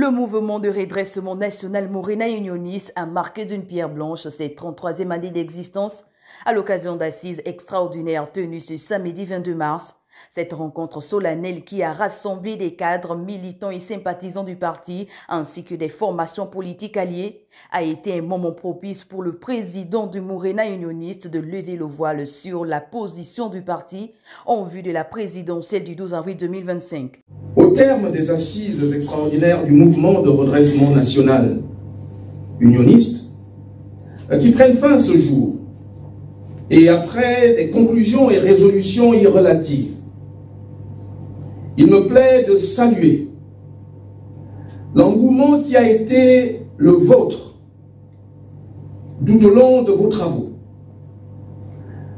Le mouvement de redressement national Morena Unioniste a marqué d'une pierre blanche ses 33e année d'existence à l'occasion d'assises extraordinaires tenues ce samedi 22 mars. Cette rencontre solennelle qui a rassemblé des cadres, militants et sympathisants du parti ainsi que des formations politiques alliées a été un moment propice pour le président du Morena Unioniste de lever le voile sur la position du parti en vue de la présidentielle du 12 avril 2025. Au terme des assises extraordinaires du mouvement de redressement national unioniste, qui prennent fin ce jour, et après des conclusions et résolutions irrelatives, il me plaît de saluer l'engouement qui a été le vôtre tout au long de vos travaux.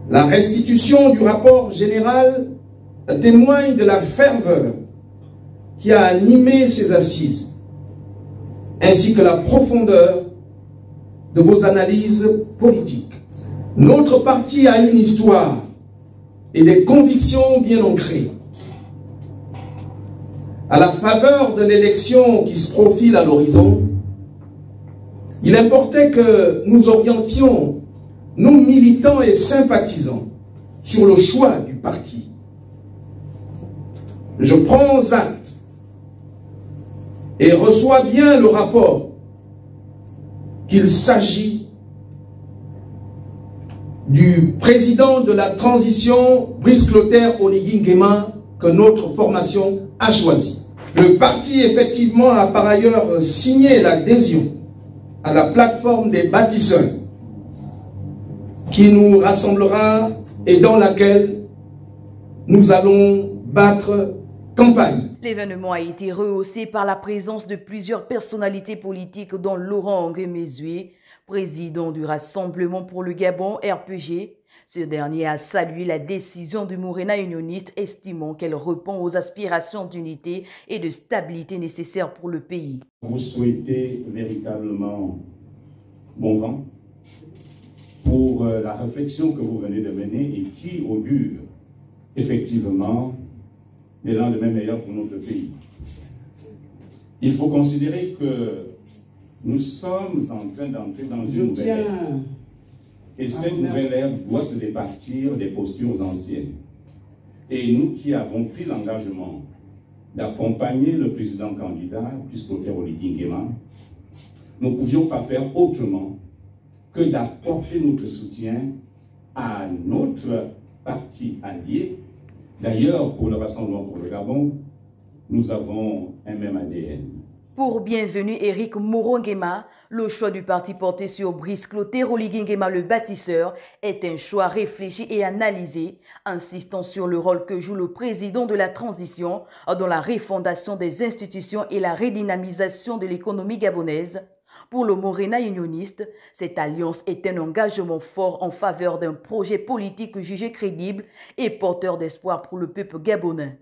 La restitution du rapport général témoigne de la ferveur qui a animé ces assises, ainsi que la profondeur de vos analyses politiques. Notre parti a une histoire et des convictions bien ancrées. À la faveur de l'élection qui se profile à l'horizon, il importait que nous orientions nos militants et sympathisants sur le choix du parti. Je prends acte et reçois bien le rapport qu'il s'agit du président de la transition, Brice Clotaire Oligui Nguema, que notre formation a choisi. Le parti, effectivement, a par ailleurs signé l'adhésion à la plateforme des bâtisseurs qui nous rassemblera et dans laquelle nous allons battre campagne. L'événement a été rehaussé par la présence de plusieurs personnalités politiques dont Laurent Nguémézoué, président du Rassemblement pour le Gabon, RPG. Ce dernier a salué la décision du Morena Unioniste, estimant qu'elle répond aux aspirations d'unité et de stabilité nécessaires pour le pays. Vous souhaitez véritablement bon vent pour la réflexion que vous venez de mener et qui augure effectivement des lendemains meilleurs pour notre pays. Il faut considérer que nous sommes en train d'entrer dans une nouvelle ère. Et cette nouvelle ère doit se départir des postures anciennes. Et nous qui avons pris l'engagement d'accompagner le président candidat, Brice Clotaire Oligui Nguema, nous ne pouvions pas faire autrement que d'apporter notre soutien à notre parti allié. D'ailleurs, pour le Rassemblement pour le Gabon, nous avons un même ADN. Pour Bienvenue Éric Moreau Nguema, le choix du parti porté sur Brice Clotaire Oligui Nguema le bâtisseur est un choix réfléchi et analysé, insistant sur le rôle que joue le président de la transition dans la refondation des institutions et la redynamisation de l'économie gabonaise. Pour le Morena Unioniste, cette alliance est un engagement fort en faveur d'un projet politique jugé crédible et porteur d'espoir pour le peuple gabonais.